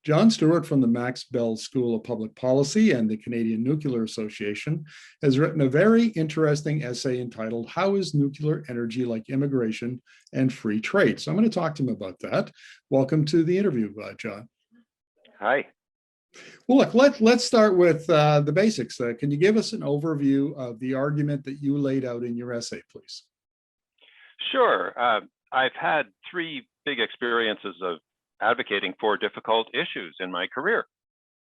John Stewart from the McGill School of Public Policy and the Canadian Nuclear Association has written a very interesting essay entitled, How is Nuclear Energy Like Immigration and Free Trade? So I'm going to talk to him about that. Welcome to the interview, John. Hi. Well, look, let's start with the basics. Can you give us an overview of the argument that you laid out in your essay, please? Sure. I've had three big experiences of advocating for difficult issues in my career.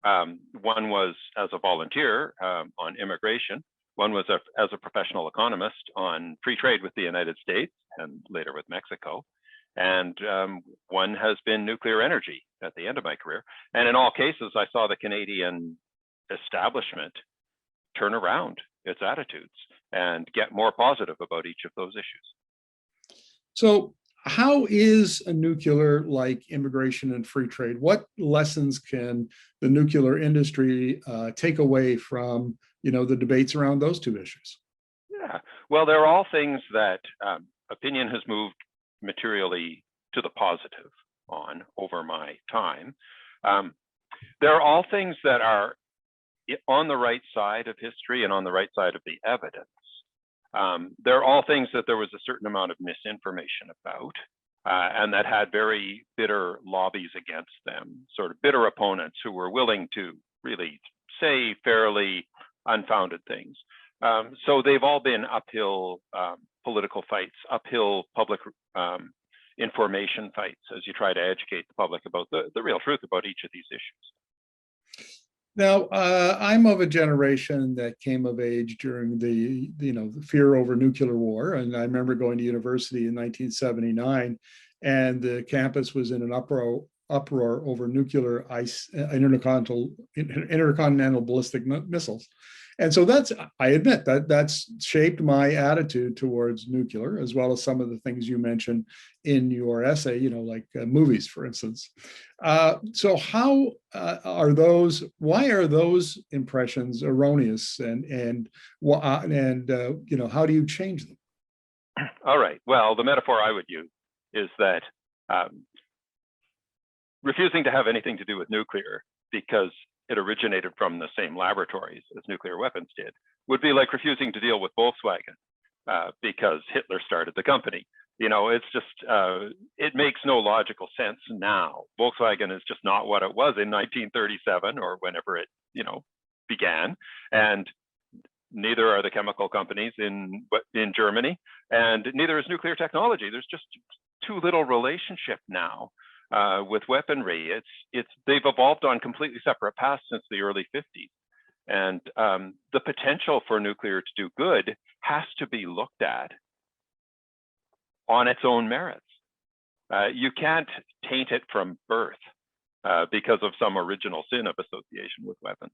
One was as a volunteer on immigration. One was as a professional economist on free trade with the United States and later with Mexico. And one has been nuclear energy at the end of my career. And in all cases, I saw the Canadian establishment turn around its attitudes and get more positive about each of those issues. So how is a nuclear like immigration and free trade? What lessons can the nuclear industry take away from, the debates around those two issues? Yeah, well, they're all things that opinion has moved materially to the positive on over my time. They're all things that are on the right side of history and on the right side of the evidence. They're all things that there was a certain amount of misinformation about and that had very bitter lobbies against them, sort of bitter opponents who were willing to really say fairly unfounded things. So they've all been uphill political fights, uphill public information fights as you try to educate the public about the real truth about each of these issues. Now, I'm of a generation that came of age during the fear over nuclear war, and I remember going to university in 1979, and the campus was in an uproar over nuclear intercontinental ballistic missiles. And so I admit that's shaped my attitude towards nuclear, as well as some of the things you mentioned in your essay, like movies, for instance. So why are those impressions erroneous, and how do you change them? All right, well, the metaphor I would use is that refusing to have anything to do with nuclear because it originated from the same laboratories as nuclear weapons did would be like refusing to deal with Volkswagen because Hitler started the company. It's just, it makes no logical sense now. Volkswagen is just not what it was in 1937 or whenever it, began. And neither are the chemical companies in Germany, and neither is nuclear technology. There's just too little relationship now. With weaponry, they've evolved on completely separate paths since the early 50s. And the potential for nuclear to do good has to be looked at on its own merits. You can't taint it from birth because of some original sin of association with weapons.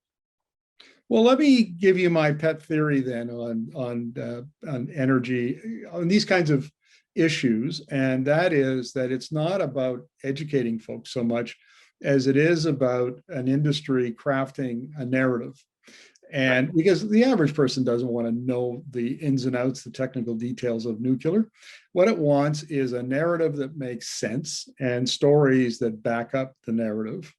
Well, let me give you my pet theory then on energy, on these kinds of issues, and that is that it's not about educating folks so much as it is about an industry crafting a narrative. And because the average person doesn't want to know the ins and outs, the technical details of nuclear, what it wants is a narrative that makes sense and stories that back up the narrative.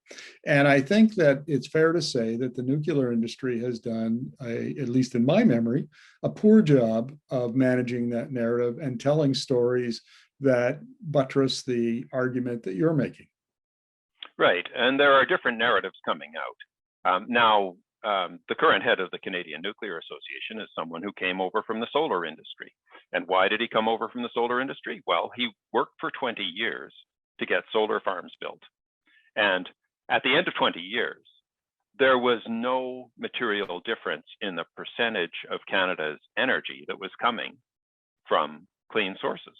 And I think that it's fair to say that the nuclear industry has done, at least in my memory, a poor job of managing that narrative and telling stories that buttress the argument that you're making. Right, and there are different narratives coming out. Now, the current head of the Canadian Nuclear Association is someone who came over from the solar industry. And why did he come over from the solar industry? Well, he worked for 20 years to get solar farms built. And at the end of 20 years, there was no material difference in the percentage of Canada's energy that was coming from clean sources.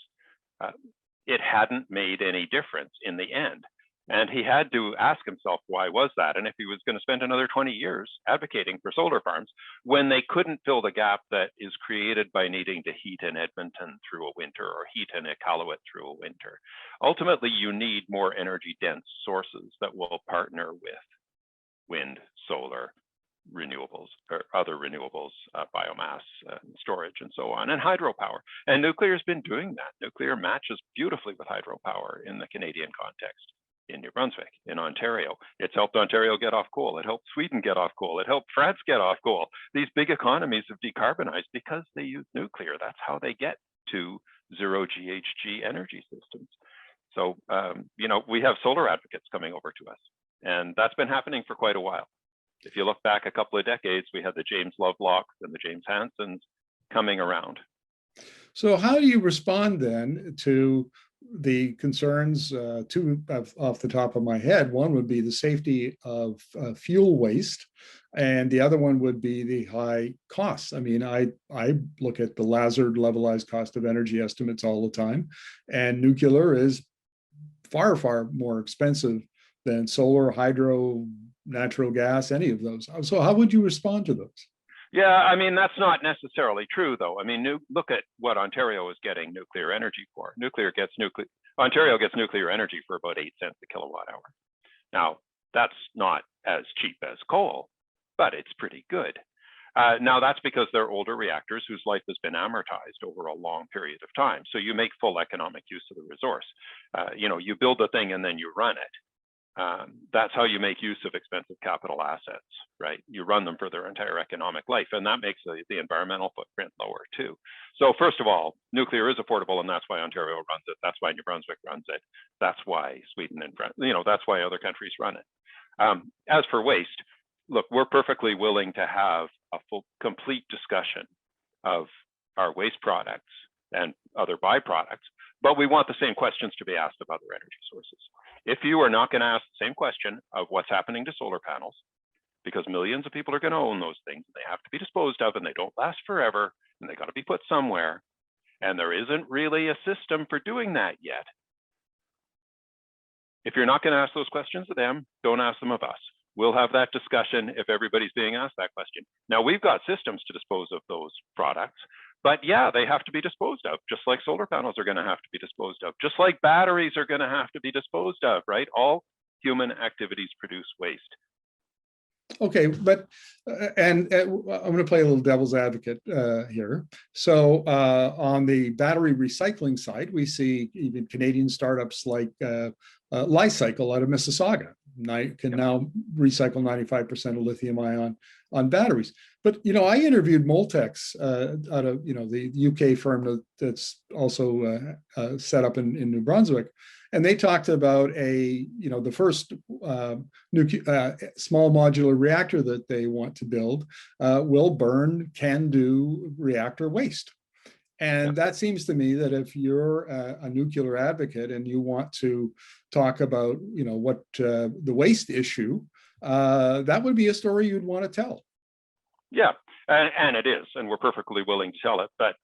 It hadn't made any difference in the end. And he had to ask himself, why was that? And if he was going to spend another 20 years advocating for solar farms when they couldn't fill the gap that is created by needing to heat in Edmonton through a winter or heat in Iqaluit through a winter. Ultimately, you need more energy dense sources that will partner with wind, solar, renewables, or other renewables, biomass, storage, and so on, and hydropower. And nuclear has been doing that. Nuclear matches beautifully with hydropower in the Canadian context. in New Brunswick, in Ontario. It's helped Ontario get off coal. It helped Sweden get off coal. It helped France get off coal. These big economies have decarbonized because they use nuclear. That's how they get to zero GHG energy systems. So, we have solar advocates coming over to us, and that's been happening for quite a while. If you look back a couple of decades, we had the James Lovelocks and the James Hansons coming around. So how do you respond then to the concerns, two off the top of my head? One would be the safety of fuel waste, and the other one would be the high costs. I mean, I look at the Lazard levelized cost of energy estimates all the time, and nuclear is far, far more expensive than solar, hydro, natural gas, any of those. So how would you respond to those? Yeah, I mean, that's not necessarily true, though. I mean, look at what Ontario is getting nuclear energy for. Ontario gets nuclear energy for about 8 cents a kilowatt hour. Now, that's not as cheap as coal, but it's pretty good. Now, that's because they're older reactors whose life has been amortized over a long period of time. So you make full economic use of the resource. You build the thing and then you run it. That's how you make use of expensive capital assets, right? You run them for their entire economic life, and that makes the environmental footprint lower too. So first of all, nuclear is affordable, and that's why Ontario runs it. That's why New Brunswick runs it. That's why Sweden and France, that's why other countries run it. As for waste, look, we're perfectly willing to have a complete discussion of our waste products and other byproducts, but we want the same questions to be asked of other energy sources. If you are not going to ask the same question of what's happening to solar panels, because millions of people are going to own those things, they have to be disposed of, and they don't last forever, and they got to be put somewhere, and there isn't really a system for doing that yet. If you're not going to ask those questions of them, don't ask them of us. We'll have that discussion if everybody's being asked that question. Now, we've got systems to dispose of those products, but yeah, they have to be disposed of, just like solar panels are going to have to be disposed of, just like batteries are going to have to be disposed of, right? All human activities produce waste. Okay, but and I'm going to play a little devil's advocate here. So on the battery recycling side, we see even Canadian startups like Li-Cycle out of Mississauga can now recycle 95% of lithium ion on batteries. But I interviewed Moltex out of the UK firm that's also set up in New Brunswick, and they talked about the first small modular reactor that they want to build will burn can-do reactor waste. And that seems to me that if you're a nuclear advocate and you want to talk about, what the waste issue, that would be a story you'd want to tell. Yeah, and it is, and we're perfectly willing to tell it. But,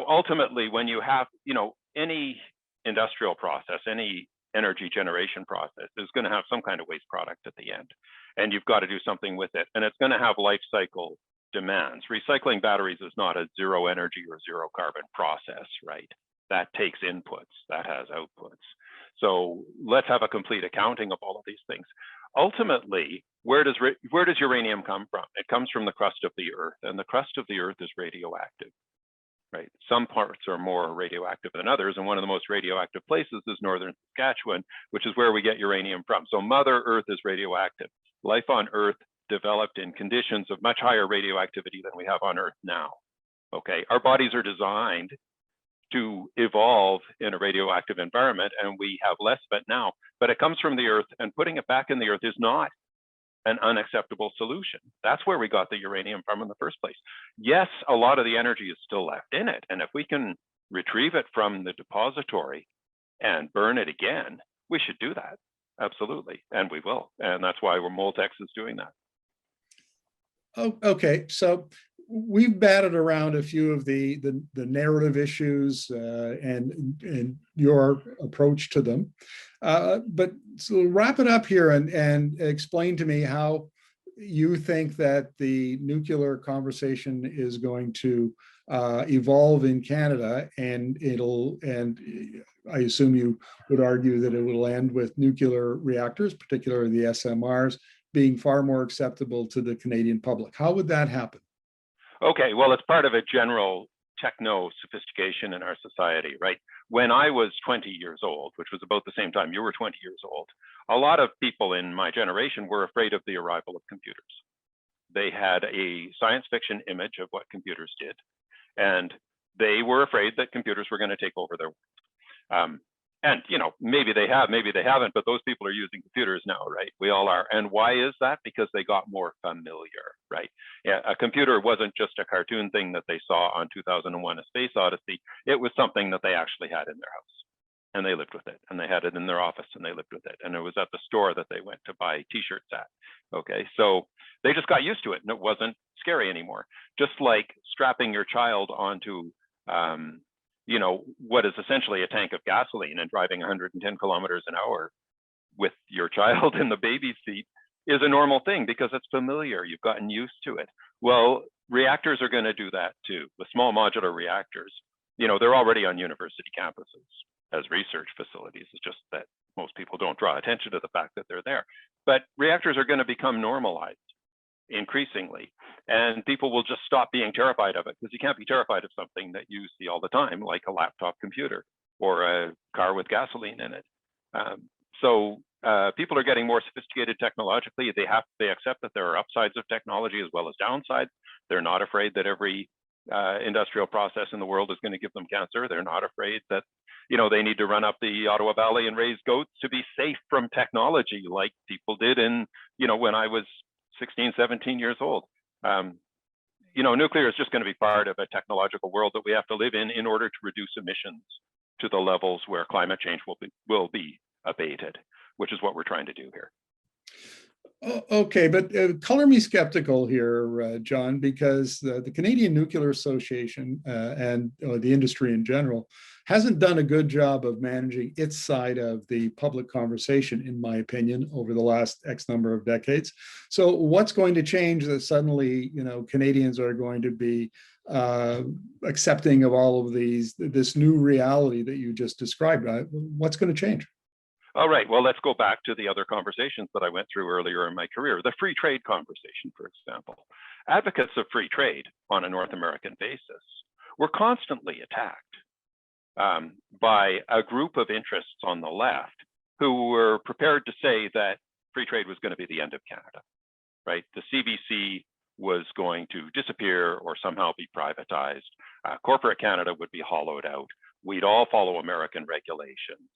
ultimately, when you have, any industrial process, any energy generation process is going to have some kind of waste product at the end, and you've got to do something with it, and it's going to have life cycle demands. Recycling batteries is not a zero energy or zero carbon process, right? That takes inputs, that has outputs. So let's have a complete accounting of all of these things. Ultimately, where does uranium come from? It comes from the crust of the Earth, and the crust of the Earth is radioactive, right? Some parts are more radioactive than others, and one of the most radioactive places is northern Saskatchewan, which is where we get uranium from. So Mother Earth is radioactive. Life on Earth developed in conditions of much higher radioactivity than we have on Earth now, okay? Our bodies are designed to evolve in a radioactive environment, and we have less of it now, but it comes from the Earth, and putting it back in the Earth is not an unacceptable solution. That's where we got the uranium from in the first place. Yes, a lot of the energy is still left in it, and if we can retrieve it from the depository and burn it again, we should do that, absolutely, and we will, and that's why Moltex is doing that. Oh, okay, so we've batted around a few of the narrative issues and your approach to them, but so wrap it up here and explain to me how you think that the nuclear conversation is going to evolve in Canada, and I assume you would argue that it will end with nuclear reactors, particularly the SMRs, being far more acceptable to the Canadian public. How would that happen? Okay, well, it's part of a general techno sophistication in our society, right? when I was 20 years old, which was about the same time you were 20 years old, a lot of people in my generation were afraid of the arrival of computers. They had a science fiction image of what computers did, and they were afraid that computers were going to take over their world. And maybe they have, maybe they haven't, but those people are using computers now, right? We all are. And why is that? Because they got more familiar, right? Yeah, a computer wasn't just a cartoon thing that they saw on 2001: A Space Odyssey. It was something that they actually had in their house, and they lived with it, and they had it in their office, and they lived with it, and it was at the store that they went to buy t-shirts at. Okay, so they just got used to it, and it wasn't scary anymore. Just like strapping your child onto what is essentially a tank of gasoline and driving 110 kilometers an hour with your child in the baby seat is a normal thing because it's familiar. You've gotten used to it. Well, reactors are going to do that too. The small modular reactors, they're already on university campuses as research facilities. It's just that most people don't draw attention to the fact that they're there. But reactors are going to become normalized increasingly, and people will just stop being terrified of it, because you can't be terrified of something that you see all the time, like a laptop computer or a car with gasoline in it. So people are getting more sophisticated technologically. They accept that there are upsides of technology as well as downsides. They're not afraid that every industrial process in the world is going to give them cancer. They're not afraid that they need to run up the Ottawa Valley and raise goats to be safe from technology, like people did in when I was 16, 17 years old. Nuclear is just going to be part of a technological world that we have to live in order to reduce emissions to the levels where climate change will be abated, which is what we're trying to do here. Okay, but color me skeptical here, John, because the Canadian Nuclear Association and the industry in general hasn't done a good job of managing its side of the public conversation, in my opinion, over the last X number of decades. So what's going to change that suddenly, Canadians are going to be accepting of all of this new reality that you just described? What's going to change? All right, well, let's go back to the other conversations that I went through earlier in my career. The free trade conversation, for example. Advocates of free trade on a North American basis were constantly attacked by a group of interests on the left who were prepared to say that free trade was going to be the end of Canada, right? The CBC was going to disappear or somehow be privatized. Corporate Canada would be hollowed out. We'd all follow American regulations.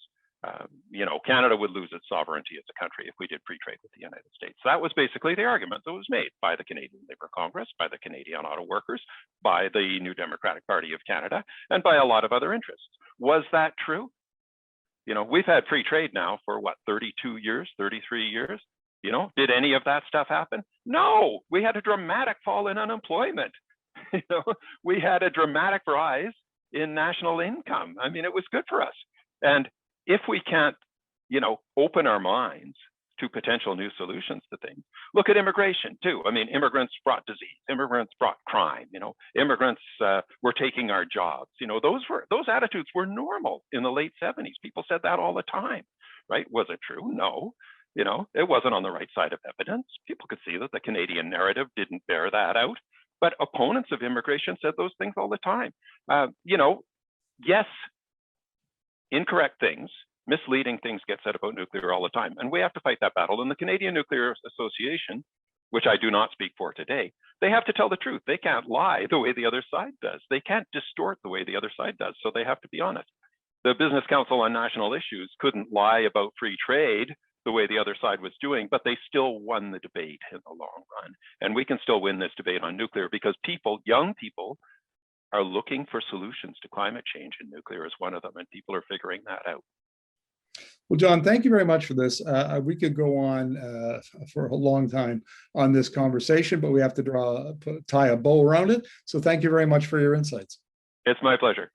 Canada would lose its sovereignty as a country if we did free trade with the United States. That was basically the argument that was made by the Canadian Labour Congress, by the Canadian Auto Workers, by the New Democratic Party of Canada, and by a lot of other interests. Was that true? We've had free trade now for 32 years, 33 years. Did any of that stuff happen? No, we had a dramatic fall in unemployment. We had a dramatic rise in national income. I mean, it was good for us. And if we can't, open our minds to potential new solutions to things, look at immigration too. I mean, immigrants brought disease, immigrants brought crime, immigrants were taking our jobs. Those attitudes were normal in the late 70s. People said that all the time, right? Was it true? No. It wasn't on the right side of evidence. People could see that the Canadian narrative didn't bear that out. But opponents of immigration said those things all the time. Yes, incorrect things, misleading things get said about nuclear all the time. And we have to fight that battle. And the Canadian Nuclear Association, which I do not speak for today, they have to tell the truth. They can't lie the way the other side does. They can't distort the way the other side does. So they have to be honest. The Business Council on National Issues couldn't lie about free trade the way the other side was doing, but they still won the debate in the long run. And we can still win this debate on nuclear because young people, are looking for solutions to climate change, and nuclear is one of them, and people are figuring that out. Well, John, thank you very much for this. We could go on for a long time on this conversation, but we have to tie a bow around it. So thank you very much for your insights. It's my pleasure.